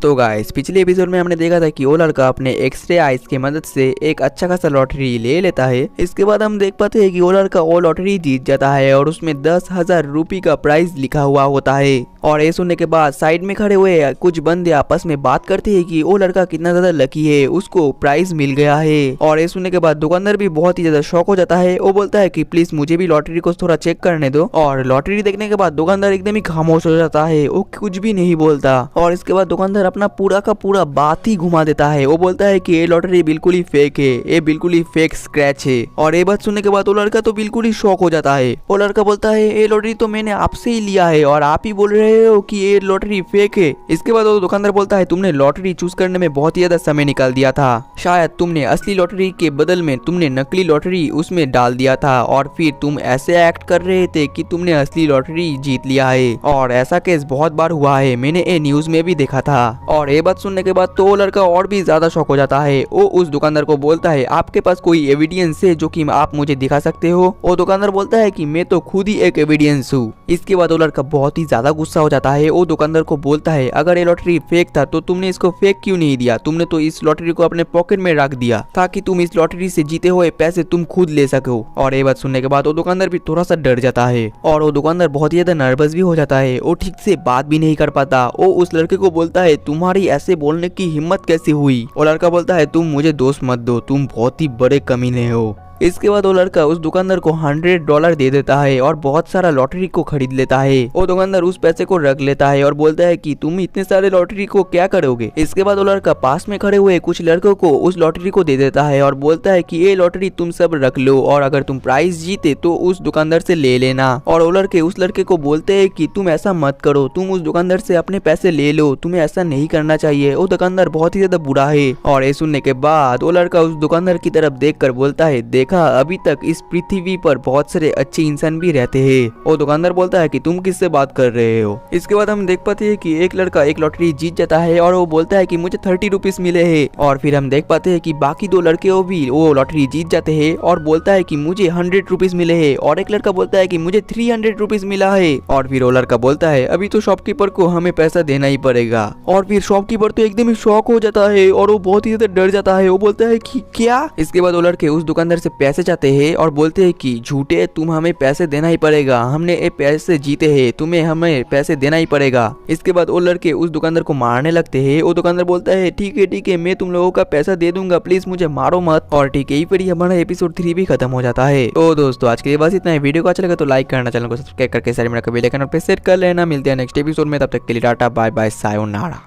तो गाइस पिछले एपिसोड में हमने देखा था कि वो लड़का अपने एक्सरे आइज की मदद से एक अच्छा खासा लॉटरी ले लेता है। इसके बाद हम देख पाते हैं कि वो लड़का वो लॉटरी जीत जाता है और उसमें 10,000 रुपये का प्राइज लिखा हुआ होता है। और ये सुनने के बाद साइड में खड़े हुए कुछ बंदे आपस में बात करते हैं कि वो लड़का कितना ज्यादा लकी है, उसको प्राइज मिल गया है। और ये सुनने के बाद दुकानदार भी बहुत ही ज्यादा शॉक हो जाता है। वो बोलता है कि प्लीज मुझे भी लॉटरी को थोड़ा चेक करने दो। और लॉटरी देखने के बाद दुकानदार एकदम ही खामोश हो जाता है, वो कुछ भी नहीं बोलता। और इसके बाद दुकानदार अपना पूरा का पूरा बात ही घुमा देता है। वो बोलता है कि ये लॉटरी बिल्कुल ही फेक है, ये बिल्कुल ही फेक स्क्रैच है। और ये बात सुनने के बाद वो लड़का तो बिल्कुल ही शॉक हो जाता है। वो लड़का बोलता है ये लॉटरी तो मैंने आपसे ही लिया है और आप ही बोल रहे हो कि ये लॉटरी फेक है। इसके बाद वो दुकानदार बोलता है तुमने लॉटरी चूज करने में बहुत ही ज्यादा समय निकाल दिया था, शायद तुमने असली लॉटरी के बदल में तुमने नकली लॉटरी उसमें डाल दिया था और फिर तुम ऐसे एक्ट कर रहे थे कि तुमने असली लॉटरी जीत लिया है। और ऐसा केस बहुत बार हुआ है, मैंने ये न्यूज में भी देखा था। और ये बात सुनने के बाद तो वो लड़का और भी ज्यादा शॉक हो जाता है। वो उस दुकानदार को बोलता है आपके पास कोई एविडेंस है जो कि आप मुझे दिखा सकते हो। वो दुकानदार बोलता है कि मैं तो खुद ही एक एविडेंस हूँ। इसके बाद वो लड़का बहुत ही ज्यादा गुस्सा हो जाता है। वो दुकानदार को बोलता है अगर ये लॉटरी फेक था तो तुमने इसको फेक क्यों नहीं दिया, तुमने तो इस लॉटरी को अपने पॉकेट में रख दिया ताकि तुम इस लॉटरी से जीते हुए पैसे तुम खुद ले सको। और ये बात सुनने के बाद वो दुकानदार भी थोड़ा सा डर जाता है और वो दुकानदार बहुत ही ज्यादा नर्वस भी हो जाता है। वो ठीक से बात भी नहीं कर पाता। वो उस लड़के को बोलता है तुम्हारी ऐसे बोलने की हिम्मत कैसे हुई। वो लड़का बोलता है तुम मुझे दोस्त मत दो, तुम बहुत ही बड़े कमीने हो। इसके बाद वो लड़का उस दुकानदार को $100 दे देता है और बहुत सारा लॉटरी को खरीद लेता है। वो दुकानदार उस पैसे को रख लेता है और बोलता है कि तुम इतने सारे लॉटरी को क्या करोगे। इसके बाद वो लड़का पास में खड़े हुए कुछ लड़कों को उस लॉटरी को दे देता है और बोलता है कि ये लॉटरी तुम सब रख लो और अगर तुम प्राइज जीते तो उस दुकानदार से ले लेना। और वो लड़के उस लड़के को बोलते है कि तुम ऐसा मत करो, तुम उस दुकानदार से अपने पैसे ले लो, तुम्हें ऐसा नहीं करना चाहिए। वो दुकानदार बहुत ही ज्यादा बुरा है। और ये सुनने के बाद वो लड़का उस दुकानदार की तरफ देख कर बोलता है देखा अभी तक इस पृथ्वी पर बहुत सारे अच्छे इंसान भी रहते हैं। वो दुकानदार बोलता है कि तुम किससे बात कर रहे हो। इसके बाद हम देख पाते हैं कि एक लड़का एक लॉटरी जीत जाता है और वो बोलता है कि मुझे 30 रुपीज मिले हैं। और फिर हम देख पाते हैं कि बाकी दो लड़के भी वो लॉटरी जीत जाते हैं और बोलता है कि मुझे 100 रुपीज मिले हैं। और एक लड़का बोलता है कि मुझे 300 रुपीज मिला है। और फिर वो लड़का बोलता है अभी तो शॉपकीपर को हमें पैसा देना ही पड़ेगा। और फिर शॉपकीपर तो एकदम ही शॉक हो जाता है और वो बहुत ही ज्यादा डर जाता है। वो बोलता है कि क्या। इसके बाद वो लड़के उस दुकानदार से पैसे चाहते हैं और बोलते हैं कि झूठे तुम हमें पैसे देना ही पड़ेगा, हमने ये पैसे जीते हैं, तुम्हें हमें पैसे देना ही पड़ेगा। इसके बाद वो लड़के उस दुकानदार को मारने लगते हैं। वो दुकानदार बोलता है ठीक है मैं तुम लोगों का पैसा दे दूंगा, प्लीज मुझे मारो मत। और ठीक है पर हमारा एपिसोड 3 भी खत्म हो जाता है। तो दोस्तों आज के लिए बस इतना है। वीडियो को अच्छा लगा तो लाइक करना, चैनल को सब्सक्राइब करके सारे मेरा बेल आइकन पर सेट कर लेना। मिलते हैं नेक्स्ट एपिसोड में, तब तक के लिए टाटा बाय बाय सायोनारा।